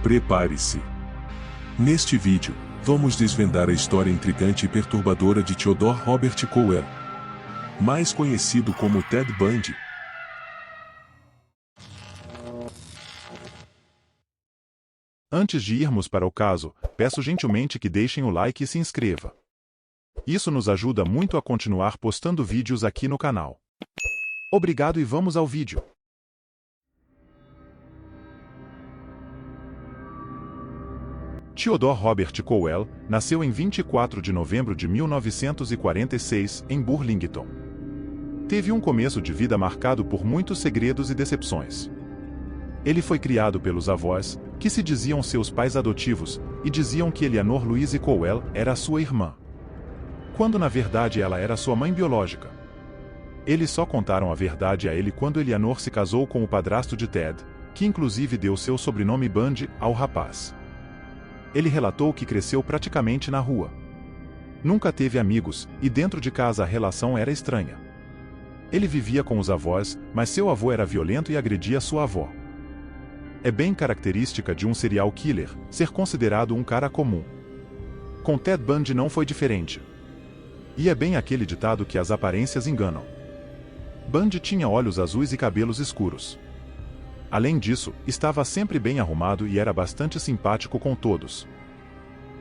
Prepare-se. Neste vídeo, vamos desvendar a história intrigante e perturbadora de Theodore Robert Cowell, mais conhecido como Ted Bundy. Antes de irmos para o caso, peço gentilmente que deixem o like e se inscreva. Isso nos ajuda muito a continuar postando vídeos aqui no canal. Obrigado e vamos ao vídeo. Theodore Robert Cowell nasceu em 24 de novembro de 1946 em Burlington. Teve um começo de vida marcado por muitos segredos e decepções. Ele foi criado pelos avós, que se diziam seus pais adotivos, e diziam que Eleanor Louise Cowell era sua irmã, quando na verdade ela era sua mãe biológica. Eles só contaram a verdade a ele quando Eleanor se casou com o padrasto de Ted, que inclusive deu seu sobrenome Bundy ao rapaz. Ele relatou que cresceu praticamente na rua. Nunca teve amigos, e dentro de casa a relação era estranha. Ele vivia com os avós, mas seu avô era violento e agredia sua avó. É bem característica de um serial killer ser considerado um cara comum. Com Ted Bundy não foi diferente. E é bem aquele ditado que as aparências enganam. Bundy tinha olhos azuis e cabelos escuros. Além disso, estava sempre bem arrumado e era bastante simpático com todos.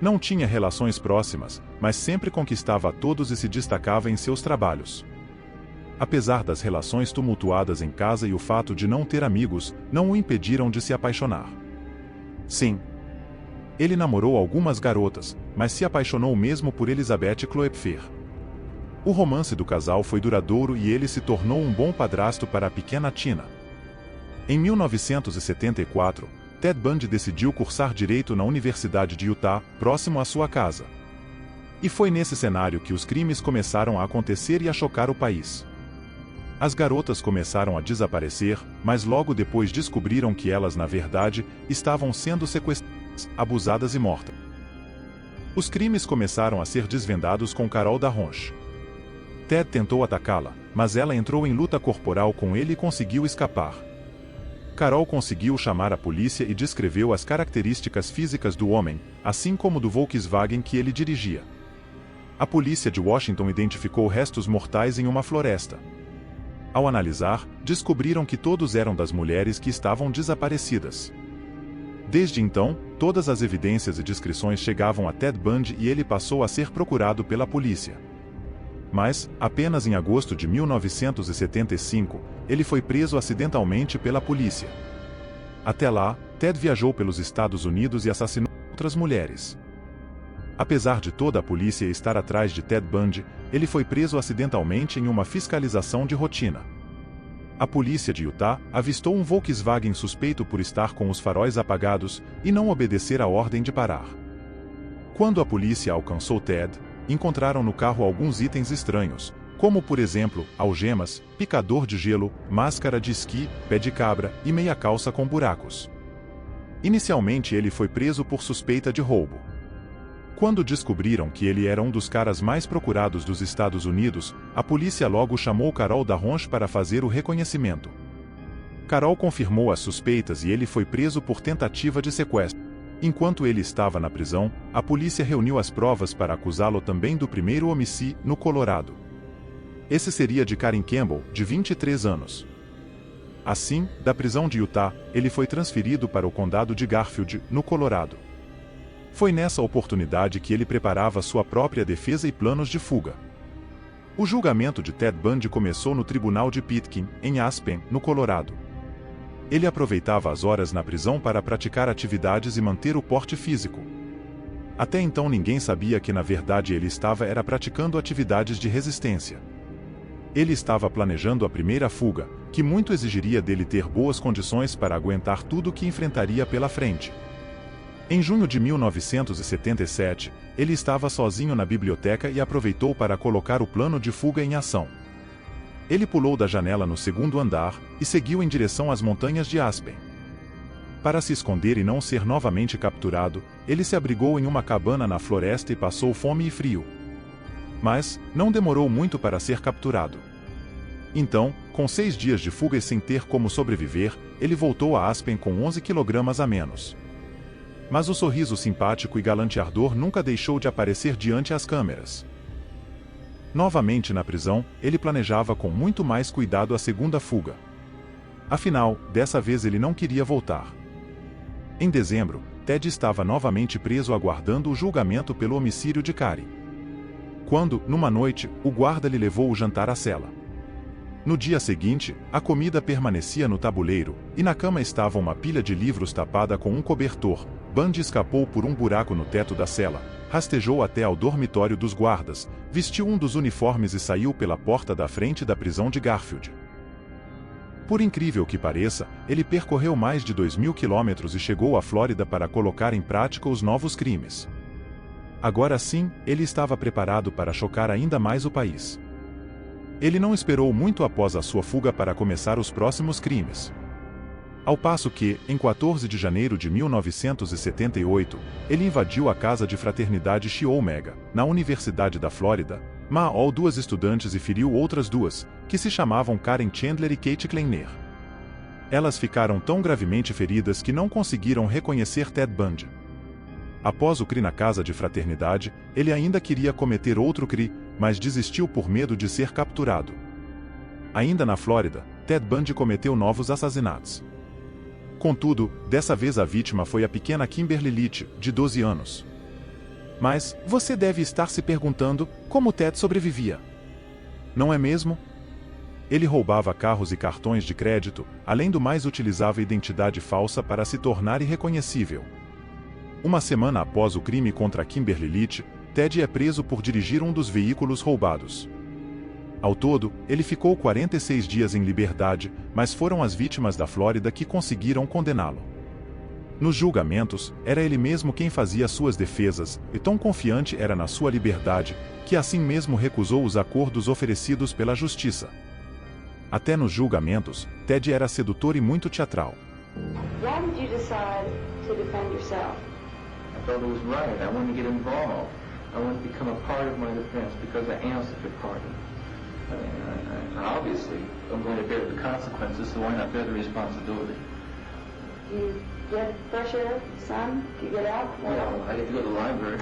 Não tinha relações próximas, mas sempre conquistava a todos e se destacava em seus trabalhos. Apesar das relações tumultuadas em casa e o fato de não ter amigos, não o impediram de se apaixonar. Sim. Ele namorou algumas garotas, mas se apaixonou mesmo por Elizabeth Cloepfer. O romance do casal foi duradouro e ele se tornou um bom padrasto para a pequena Tina. Em 1974, Ted Bundy decidiu cursar Direito na Universidade de Utah, próximo à sua casa. E foi nesse cenário que os crimes começaram a acontecer e a chocar o país. As garotas começaram a desaparecer, mas logo depois descobriram que elas, na verdade, estavam sendo sequestradas, abusadas e mortas. Os crimes começaram a ser desvendados com Carol Darronch. Ted tentou atacá-la, mas ela entrou em luta corporal com ele e conseguiu escapar. Carol conseguiu chamar a polícia e descreveu as características físicas do homem, assim como do Volkswagen que ele dirigia. A polícia de Washington identificou restos mortais em uma floresta. Ao analisar, descobriram que todos eram das mulheres que estavam desaparecidas. Desde então, todas as evidências e descrições chegavam a Ted Bundy e ele passou a ser procurado pela polícia. Mas, apenas em agosto de 1975, ele foi preso acidentalmente pela polícia. Até lá, Ted viajou pelos Estados Unidos e assassinou outras mulheres. Apesar de toda a polícia estar atrás de Ted Bundy, ele foi preso acidentalmente em uma fiscalização de rotina. A polícia de Utah avistou um Volkswagen suspeito por estar com os faróis apagados e não obedecer a ordem de parar. Quando a polícia alcançou Ted, encontraram no carro alguns itens estranhos, como por exemplo, algemas, picador de gelo, máscara de esqui, pé de cabra e meia calça com buracos. Inicialmente ele foi preso por suspeita de roubo. Quando descobriram que ele era um dos caras mais procurados dos Estados Unidos, a polícia logo chamou Carol Darronch para fazer o reconhecimento. Carol confirmou as suspeitas e ele foi preso por tentativa de sequestro. Enquanto ele estava na prisão, a polícia reuniu as provas para acusá-lo também do primeiro homicídio, no Colorado. Esse seria de Karen Campbell, de 23 anos. Assim, da prisão de Utah, ele foi transferido para o condado de Garfield, no Colorado. Foi nessa oportunidade que ele preparava sua própria defesa e planos de fuga. O julgamento de Ted Bundy começou no tribunal de Pitkin, em Aspen, no Colorado. Ele aproveitava as horas na prisão para praticar atividades e manter o porte físico. Até então ninguém sabia que na verdade ele estava praticando atividades de resistência. Ele estava planejando a primeira fuga, que muito exigiria dele ter boas condições para aguentar tudo o que enfrentaria pela frente. Em junho de 1977, ele estava sozinho na biblioteca e aproveitou para colocar o plano de fuga em ação. Ele pulou da janela no segundo andar e seguiu em direção às montanhas de Aspen. Para se esconder e não ser novamente capturado, ele se abrigou em uma cabana na floresta e passou fome e frio. Mas, não demorou muito para ser capturado. Então, com 6 dias de fuga e sem ter como sobreviver, ele voltou a Aspen com 11 kg a menos. Mas o sorriso simpático e galanteador nunca deixou de aparecer diante as câmeras. Novamente na prisão, ele planejava com muito mais cuidado a segunda fuga. Afinal, dessa vez ele não queria voltar. Em dezembro, Ted estava novamente preso aguardando o julgamento pelo homicídio de Carrie. Quando, numa noite, o guarda lhe levou o jantar à cela. No dia seguinte, a comida permanecia no tabuleiro, e na cama estava uma pilha de livros tapada com um cobertor. Bundy escapou por um buraco no teto da cela, rastejou até ao dormitório dos guardas, vestiu um dos uniformes e saiu pela porta da frente da prisão de Garfield. Por incrível que pareça, ele percorreu mais de 2.000 quilômetros e chegou à Flórida para colocar em prática os novos crimes. Agora sim, ele estava preparado para chocar ainda mais o país. Ele não esperou muito após a sua fuga para começar os próximos crimes. Ao passo que, em 14 de janeiro de 1978, ele invadiu a casa de fraternidade Chi Omega, na Universidade da Flórida, matou duas estudantes e feriu outras duas, que se chamavam Karen Chandler e Kate Kleiner. Elas ficaram tão gravemente feridas que não conseguiram reconhecer Ted Bundy. Após o crime na casa de fraternidade, ele ainda queria cometer outro crime, mas desistiu por medo de ser capturado. Ainda na Flórida, Ted Bundy cometeu novos assassinatos. Contudo, dessa vez a vítima foi a pequena Kimberly Leach, de 12 anos. Mas, você deve estar se perguntando, como Ted sobrevivia? Não é mesmo? Ele roubava carros e cartões de crédito, além do mais utilizava identidade falsa para se tornar irreconhecível. Uma semana após o crime contra Kimberly Leach, Ted é preso por dirigir um dos veículos roubados. Ao todo, ele ficou 46 dias em liberdade, mas foram as vítimas da Flórida que conseguiram condená-lo. Nos julgamentos, era ele mesmo quem fazia suas defesas, e tão confiante era na sua liberdade, que assim mesmo recusou os acordos oferecidos pela justiça. Até nos julgamentos, Ted era sedutor e muito teatral. Why did you decide to defend yourself? I thought it was right. I wanted to get involved. I wanted to become a part of my defense because I am such a part of it. Obviously, I'm going to bear the consequences, so why not bear the responsibility? You get fresh air, sun, you get out? Well, I get to go to the library.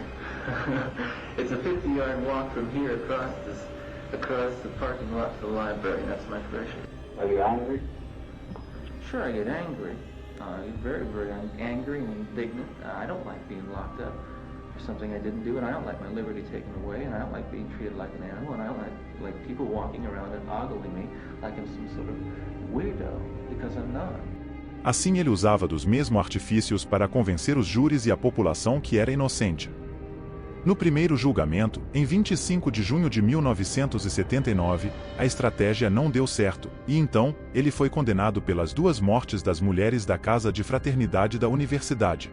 It's a 50-yard walk from here across the parking lot to the library, and that's my fresh air. Are you angry? Sure, I get angry. I get very, very angry and indignant. I don't like being locked up for something I didn't do, and I don't like my liberty taken away, and I don't like being treated like an animal, and I don't like people walking around and ogling me like I'm some sort of weirdo, because I'm not. Assim ele usava dos mesmos artifícios para convencer os júris e a população que era inocente. No primeiro julgamento, em 25 de junho de 1979, a estratégia não deu certo, e então, ele foi condenado pelas duas mortes das mulheres da casa de fraternidade da universidade.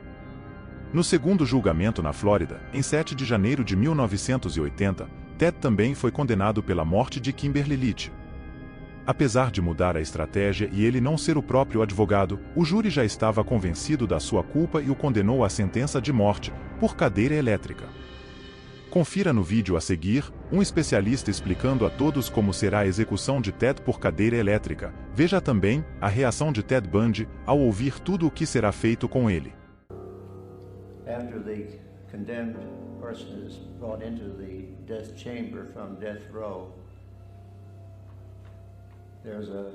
No segundo julgamento na Flórida, em 7 de janeiro de 1980, Ted também foi condenado pela morte de Kimberly Leach. Apesar de mudar a estratégia e ele não ser o próprio advogado, o júri já estava convencido da sua culpa e o condenou à sentença de morte, por cadeira elétrica. Confira no vídeo a seguir, um especialista explicando a todos como será a execução de Ted por cadeira elétrica. Veja também a reação de Ted Bundy ao ouvir tudo o que será feito com ele. After the condemned person is brought into the death chamber from death row, there's a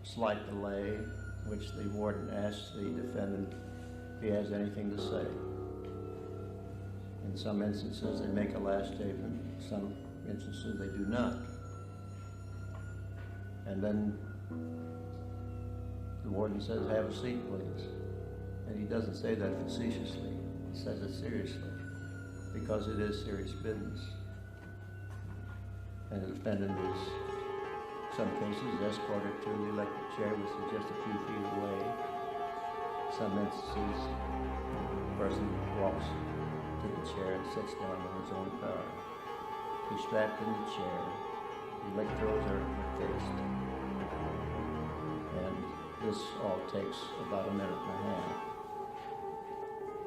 slight delay, which the warden asks the defendant if he has anything to say. In some instances, they make a last statement. In some instances, they do not. And then the warden says, "Have a seat, please." And he doesn't say that facetiously. He says it seriously, because it is serious business. And the defendant is, in some cases, escorted to the electric chair, which is just a few feet away. In some instances, the person walks to the chair and sits down on his own power. He's strapped in the chair. The electrodes are fixed. And this all takes about a minute and a half.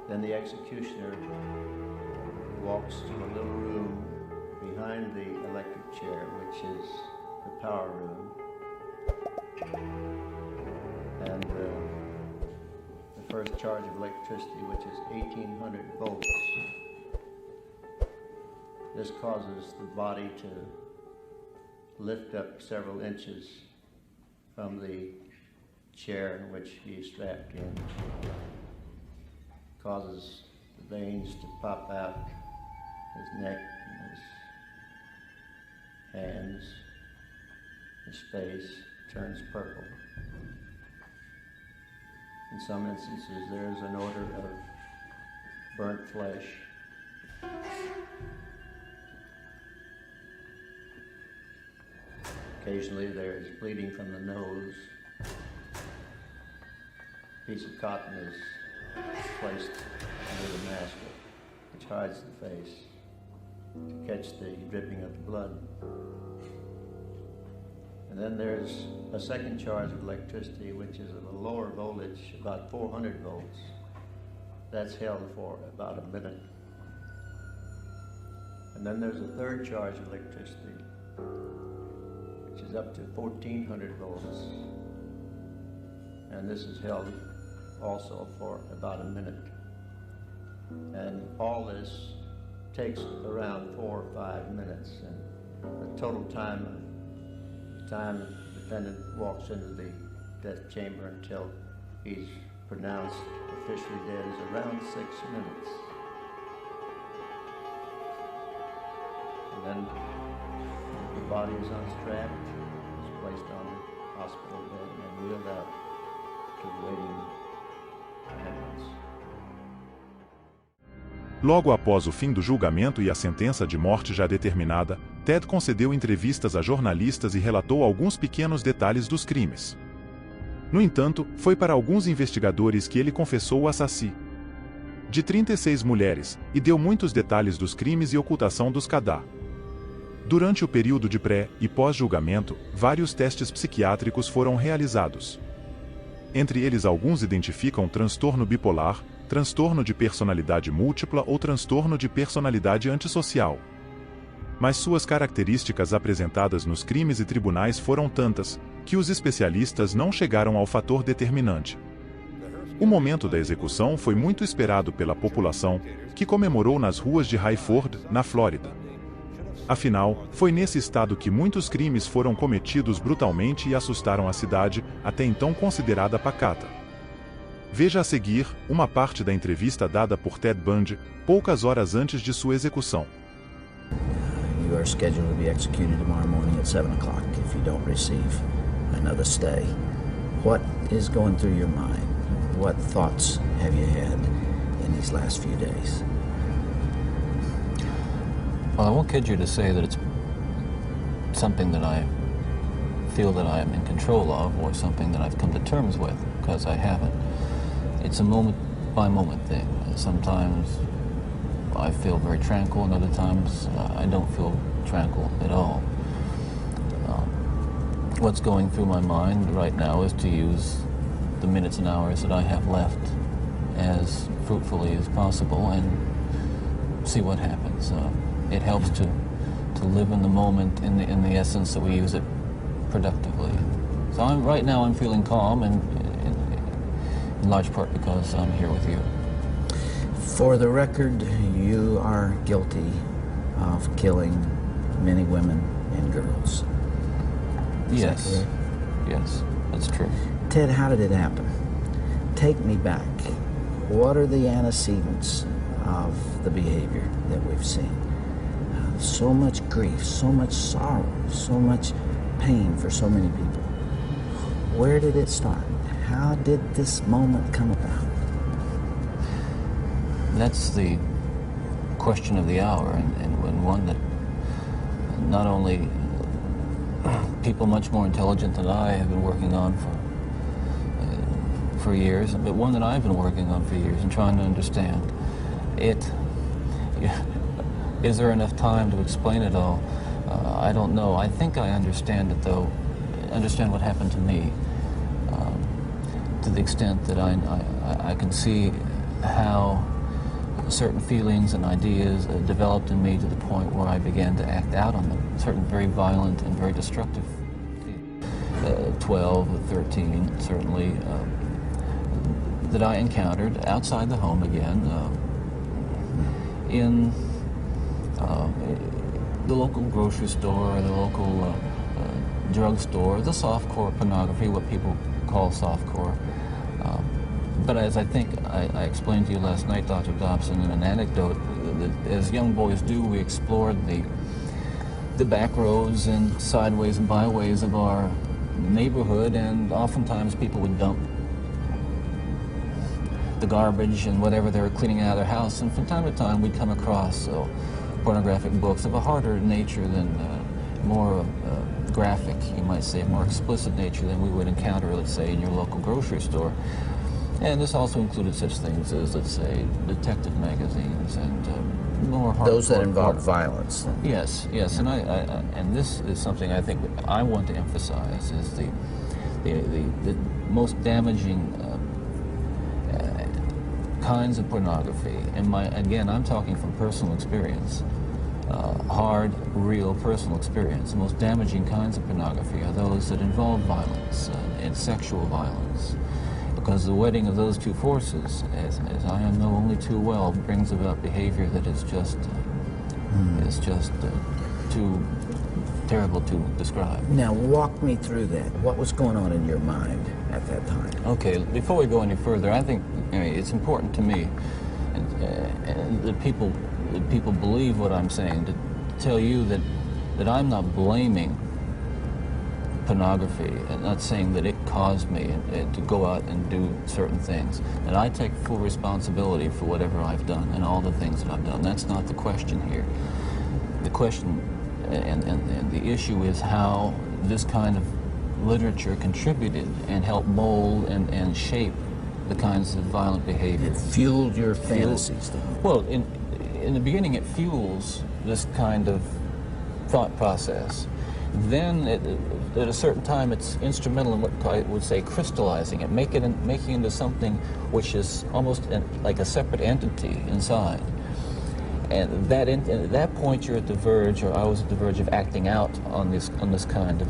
Then the executioner walks to a little room behind the electric chair, which is the power room. And the first charge of electricity, which is 1800 volts. This causes the body to lift up several inches from the chair in which he is strapped in. Causes the veins to pop out his neck and his hands, his face turns purple. In some instances, there is an odor of burnt flesh. Occasionally, there is bleeding from the nose. A piece of cotton is placed under the mask, which hides the face, to catch the dripping of the blood. And then there's a second charge of electricity, which is of a lower voltage, about 400 volts. That's held for about a minute. And then there's a third charge of electricity, which is up to 1400 volts. And this is held also for about a minute. And all this takes around 4 or 5 minutes, and the total time the defendant walks into the death chamber until he's pronounced officially dead is around 6 minutes. And then the body is unstrapped, is placed on the hospital bed, and wheeled out to the waiting ambulance. Logo após o fim do julgamento e a sentença de morte já determinada, Ted concedeu entrevistas a jornalistas e relatou alguns pequenos detalhes dos crimes. No entanto, foi para alguns investigadores que ele confessou o assassino de 36 mulheres, e deu muitos detalhes dos crimes e ocultação dos cadáveres. Durante o período de pré- e pós-julgamento, vários testes psiquiátricos foram realizados. Entre eles, alguns identificam transtorno bipolar, transtorno de personalidade múltipla ou transtorno de personalidade antissocial. Mas suas características apresentadas nos crimes e tribunais foram tantas, que os especialistas não chegaram ao fator determinante. O momento da execução foi muito esperado pela população, que comemorou nas ruas de Hayford, na Flórida. Afinal, foi nesse estado que muitos crimes foram cometidos brutalmente e assustaram a cidade, até então considerada pacata. Veja a seguir uma parte da entrevista dada por Ted Bundy, poucas horas antes de sua execução. You are scheduled to be executed tomorrow morning at 7 o'clock if you don't receive another stay. What is going through your mind? What thoughts have you had in these last few days? Well, I won't kid you to say that it's something that I feel that I am in control of, or something that I've come to terms with, because I haven't. It's a moment-by-moment thing. Sometimes I feel very tranquil, and other times I don't feel tranquil at all. What's going through my mind right now is to use the minutes and hours that I have left as fruitfully as possible and see what happens. It helps to live in the moment in the essence that we use it productively. So right now I'm feeling calm, and in large part because I'm here with you. For the record, you are guilty of killing many women and girls. Is that Yes. correct? Yes, that's true. Ted, how did it happen? Take me back. What are the antecedents of the behavior that we've seen? So much grief, so much sorrow, so much pain for so many people. Where did it start? How did this moment come about? That's the question of the hour, and one that not only people much more intelligent than I have been working on for years, but one that I've been working on for years and trying to understand. Is there enough time to explain it all? I don't know. I think I understand it, though. Understand what happened to me, to the extent that I can see how certain feelings and ideas developed in me to the point where I began to act out on them. Certain very violent and very destructive. 12, 13, certainly. that I encountered outside the home again, in the local grocery store, the local drugstore, the softcore pornography, what people call softcore. But as I think I explained to you last night, Dr. Dobson, in an anecdote, that as young boys do, we explored the back roads and sideways and byways of our neighborhood, and oftentimes people would dump the garbage and whatever they were cleaning out of their house, and from time to time we'd come across pornographic books of a harder nature than more graphic, you might say, more explicit nature than we would encounter, let's say, in your local grocery store. And this also included such things as, let's say, detective magazines and more hardcore. Those that involve violence. Yes, yes, and and this is something I think I want to emphasize, is the most damaging kinds of pornography. And again, I'm talking from personal experience, hard, real personal experience. The most damaging kinds of pornography are those that involve violence and sexual violence. Because the wedding of those two forces, as I know only too well, brings about behavior that is just too terrible to describe. Now, walk me through that. What was going on in your mind at that time? Okay, before we go any further, I think it's important to me, and that people believe what I'm saying, to tell you that I'm not blaming pornography, and not saying that it caused me to go out and do certain things. And I take full responsibility for whatever I've done and all the things that I've done. That's not the question here. The question and the issue is how this kind of literature contributed and helped mold and shape the kinds of violent behavior. It fueled your fantasies. Well, in the beginning it fuels this kind of thought process. Then at a certain time it's instrumental in what I would say crystallizing it, making it into something which is almost like a separate entity inside. And at that point you're at the verge, or I was at the verge of acting out on these kinds of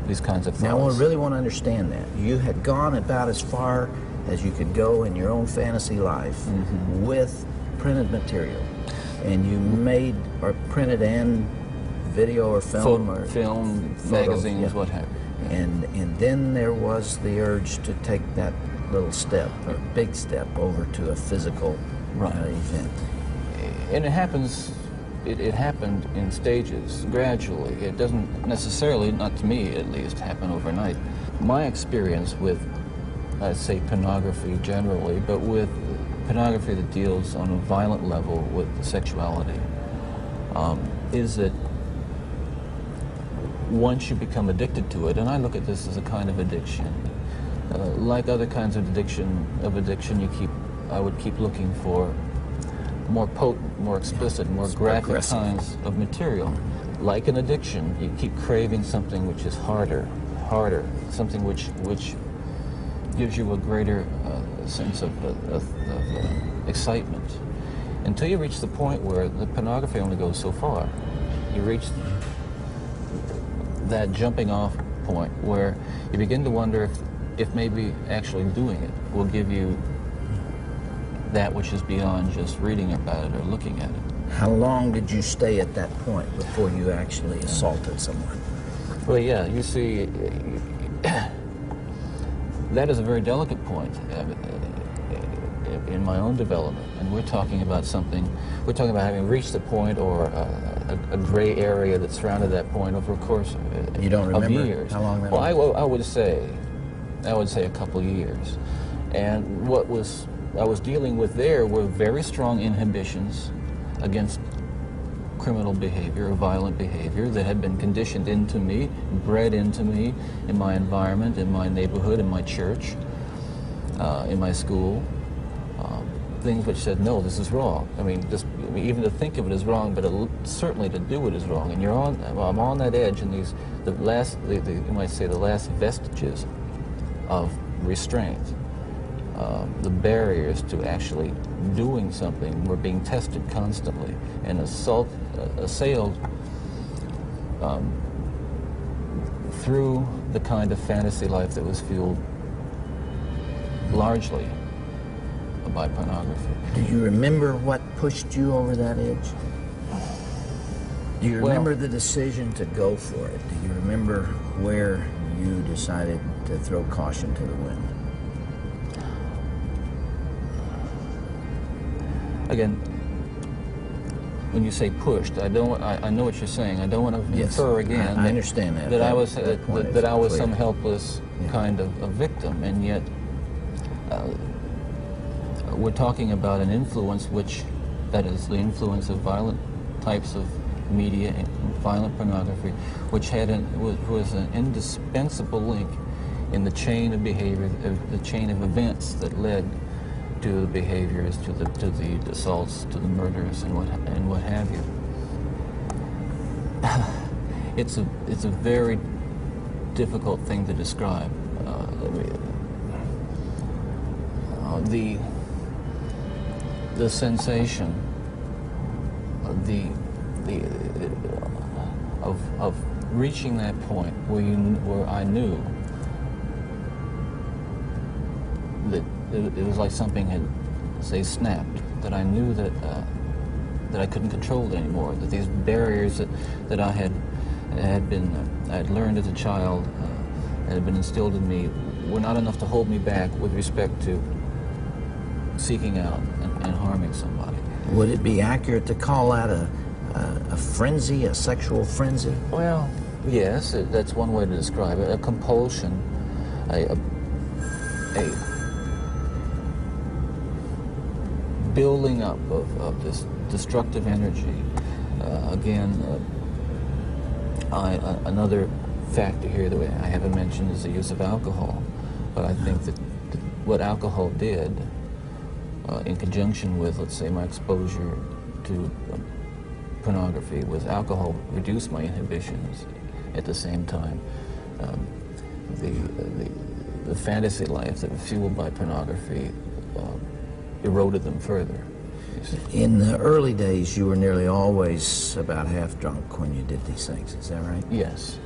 thoughts. Now I really want to understand that. You had gone about as far as you could go in your own fantasy life with printed material. And you made or printed and video or film or film, photos, magazines, what have you. And then there was the urge to take that little step or big step over to a physical event. And it happens. It happened in stages, gradually. It doesn't necessarily, not to me at least, happen overnight. My experience with, I'd say, pornography generally, but with pornography that deals on a violent level with sexuality, is that once you become addicted to it, and I look at this as a kind of addiction, like other kinds of addiction, I would keep looking for more potent, more explicit, more graphic kinds of material. Like an addiction, you keep craving something which is harder, something which gives you a greater sense of excitement, until you reach the point where the pornography only goes so far. You reach that jumping off point where you begin to wonder if maybe actually doing it will give you that which is beyond just reading about it or looking at it. How long did you stay at that point before you actually assaulted someone? Well, yeah, you see, that is a very delicate point in my own development, and we're talking about having reached the point, or a gray area that surrounded that point over a course of, you don't remember years. How long that was? was? I would say a couple years. And what I was dealing with there were very strong inhibitions against criminal behavior or violent behavior that had been conditioned into me, bred into me in my environment, in my neighborhood, in my church, in my school. Things which said, no, this is wrong. Even to think of it is wrong, but certainly to do it is wrong. And I'm on that edge, and you might say the last vestiges of restraint. The barriers to actually doing something were being tested constantly and assailed through the kind of fantasy life that was fueled largely by pornography. Do you remember what pushed you over that edge? Do you remember the decision to go for it? Do you remember where you decided to throw caution to the wind? Again, when you say pushed, I know what you're saying. I don't want to infer again. I understand that. That I was that I was clear. some helpless kind of a victim, and yet we're talking about an influence that is the influence of violent types of media and violent pornography, which was an indispensable link in the chain of behavior, the chain of events that led to the behaviors, to the assaults, to the murders, and what have you. It's a very difficult thing to describe. The sensation, of reaching that point where I knew that it was like something had, say, snapped. That I knew that I couldn't control it anymore. That these barriers that I had learned as a child, that had been instilled in me, were not enough to hold me back with respect to seeking out and harming somebody. Would it be accurate to call that a frenzy, a sexual frenzy? Well, yes, that's one way to describe it. A compulsion, a building up of this destructive energy. Another factor here that I haven't mentioned is the use of alcohol. But I think that what alcohol did, in conjunction with, let's say, my exposure to pornography, was alcohol reduced my inhibitions. At the same time, the fantasy life that was fueled by pornography eroded them further. In the early days, you were nearly always about half drunk when you did these things. Is that right? Yes.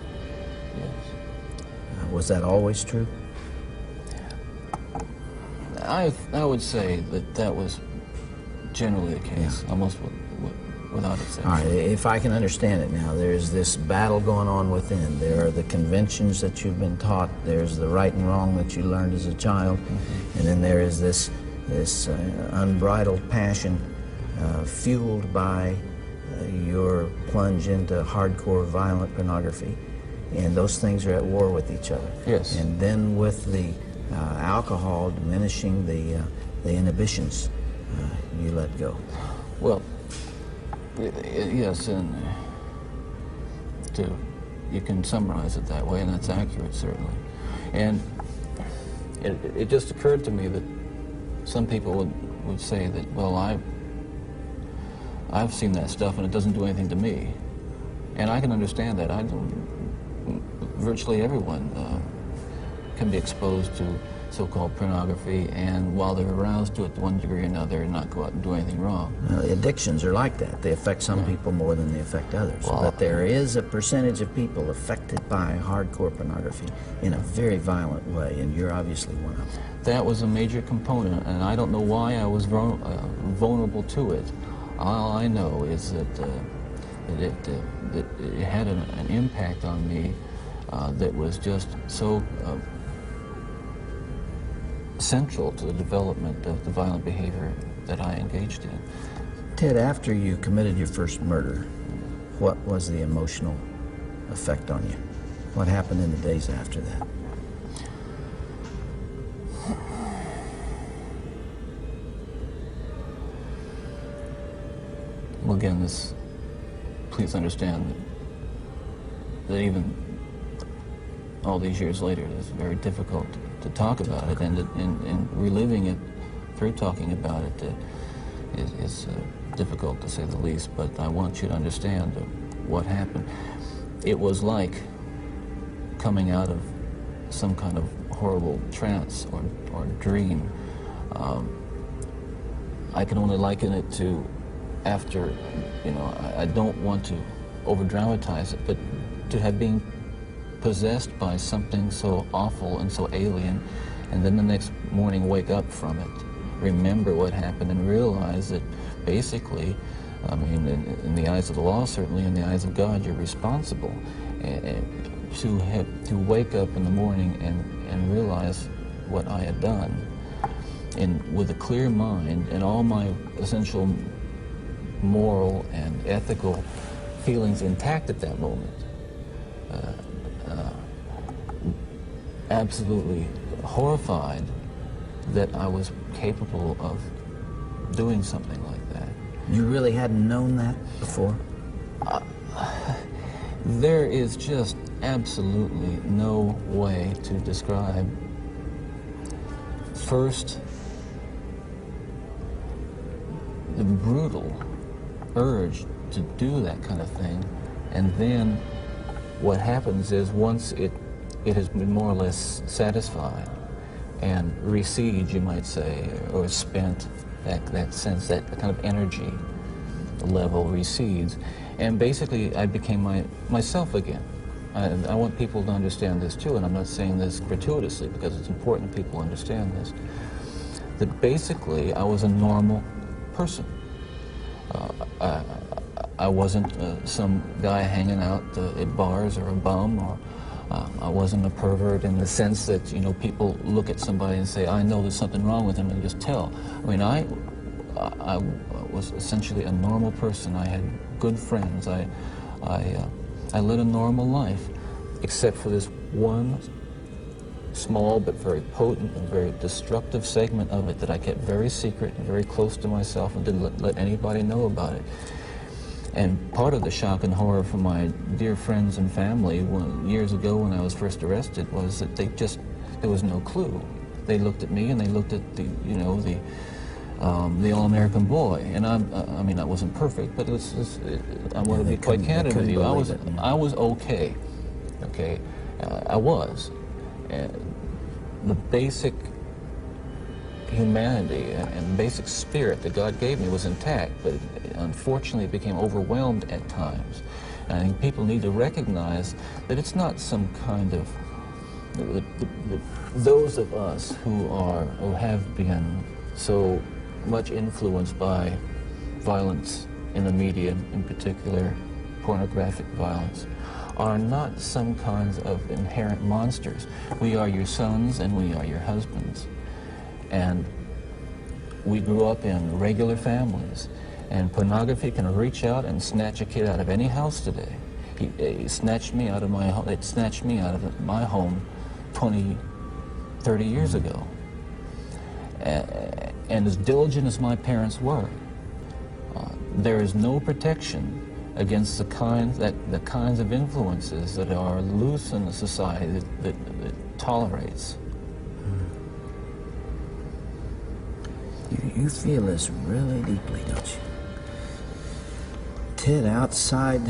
Was that always true? I would say that was generally the case, almost without exception. All right, if I can understand it now, there's this battle going on within. There are the conventions that you've been taught. There's the right and wrong that you learned as a child. And then there is this unbridled passion fueled by your plunge into hardcore violent pornography. And those things are at war with each other. Yes. And then with the alcohol diminishing the inhibitions, you let go. Well, yes, and you can summarize it that way, and that's accurate, certainly. And it just occurred to me that some people would say that, well, I've seen that stuff and it doesn't do anything to me. And I can understand that. Virtually everyone can be exposed to so-called pornography, and while they're aroused to it to one degree or another, not go out and do anything wrong. The addictions are like that. They affect some people more than they affect others. Well, but there is a percentage of people affected by hardcore pornography in a very violent way, and you're obviously one of them. That was a major component, and I don't know why I was vulnerable to it. All I know is that it had an impact on me that was just so central to the development of the violent behavior that I engaged in. Ted, after you committed your first murder, what was the emotional effect on you? What happened in the days after that? Well, again, please understand that even all these years later, it is very difficult to talk about it, and reliving it through talking about it is difficult, to say the least. But I want you to understand what happened. It was like coming out of some kind of horrible trance or dream. I can only liken it to after, I don't want to over-dramatize it, but to have been possessed by something so awful and so alien, and then the next morning wake up from it remember what happened and realize that basically, I mean, in the eyes of the law, certainly in the eyes of God, you're responsible to wake up in the morning and realize what I had done, and with a clear mind and all my essential moral and ethical feelings intact at that moment. Absolutely horrified that I was capable of doing something like that. You really hadn't known that before? There is just absolutely no way to describe, first, the brutal urge to do that kind of thing, and then what happens is once it has been more or less satisfied and recedes, you might say, or spent, that sense, that kind of energy level recedes, and basically I became myself again. I want people to understand this too, and I'm not saying this gratuitously because it's important people understand this, that basically I was a normal person. I wasn't some guy hanging out at bars or a bum, or I wasn't a pervert in the sense that, you know, people look at somebody and say, I know there's something wrong with him, and just tell. I mean, I was essentially a normal person. I had good friends. I led a normal life, except for this one small but very potent and very destructive segment of it that I kept very secret and very close to myself and didn't let anybody know about it. And part of the shock and horror for my dear friends and family years ago when I was first arrested was that there was no clue. They looked at me and they looked at the all-American boy, and I mean, I wasn't perfect, but I want to be quite candid with you. I was okay. I was. The basic humanity and basic spirit that God gave me was intact, but unfortunately it became overwhelmed at times. And I think people need to recognize that it's not some kind of, those of us who have been so much influenced by violence in the media, in particular pornographic violence, are not some kinds of inherent monsters. We are your sons and we are your husbands. And we grew up in regular families, and pornography can reach out and snatch a kid out of any house today. It snatched me out of my home. It snatched me out of my home 20, 30 years ago. And as diligent as my parents were, there is no protection against the kinds of influences that are loose in a society that tolerates. You feel this really deeply, don't you? Ted, outside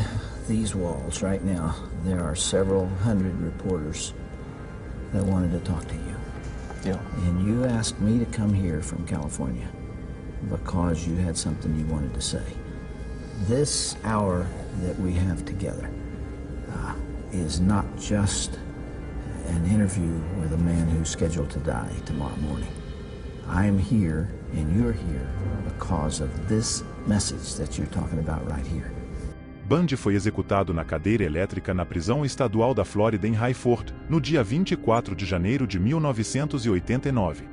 these walls right now, there are several hundred reporters that wanted to talk to you. Yeah. And you asked me to come here from California because you had something you wanted to say. This hour that we have together is not just an interview with a man who's scheduled to die tomorrow morning. I am here and you're here because of this message that you're talking about right here. Bundy foi executado na cadeira elétrica na prisão estadual da Flórida em Hayford, no dia 24 de janeiro de 1989.